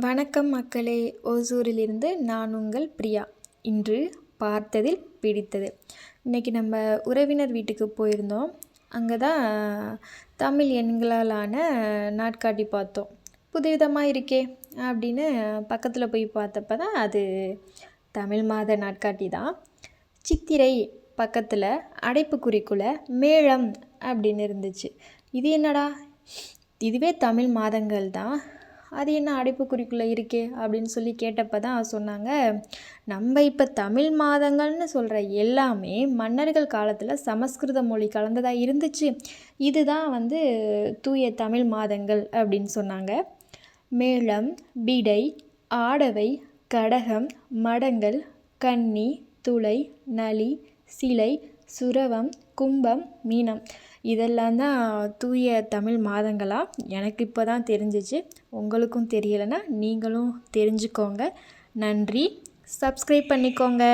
வணக்கம் மக்களே, ஓசூரிலிருந்து நான் உங்கள் பிரியா. இன்று பார்த்ததில் பிடித்தது. இன்றைக்கி நம்ம உறவினர் வீட்டுக்கு போயிருந்தோம். அங்கே தான் தமிழ் எண்களாலான நாட்காட்டி பார்த்தோம். புதுவிதமாக இருக்கே அப்படின்னு பக்கத்தில் போய் பார்த்தப்ப தான் அது தமிழ் மாத நாட்காட்டி தான். சித்திரை பக்கத்தில் அடைப்புக்குறிக்குள்ள மேளம் அப்படின்னு இருந்துச்சு. இது என்னடா, இதுவே தமிழ் மாதங்கள் தான், அது என்ன அடைப்புக்குறிக்குள்ளே இருக்கே அப்படின்னு சொல்லி கேட்டப்போ தான் சொன்னாங்க, நம்ம இப்போ தமிழ் மாதங்கள்னு சொல்கிற எல்லாமே மன்னர்கள் காலத்தில் சமஸ்கிருத மொழி கலந்ததாக இருந்துச்சு. இதுதான் தூய தமிழ் மாதங்கள் அப்படின்னு சொன்னாங்க. மேளம், பிடை, ஆடவை, கடகம், மடங்கள், கன்னி, துளை, நளி, சிலை, சுரவம், கும்பம், மீனம் இதெல்லாம் தான் தூய தமிழ் மாதங்களா. எனக்கு இப்போ தான் தெரிஞ்சிச்சு. உங்களுக்கும் தெரியலைன்னா நீங்களும் தெரிஞ்சுக்கோங்க. நன்றி. சப்ஸ்கிரைப் பண்ணிக்கோங்க.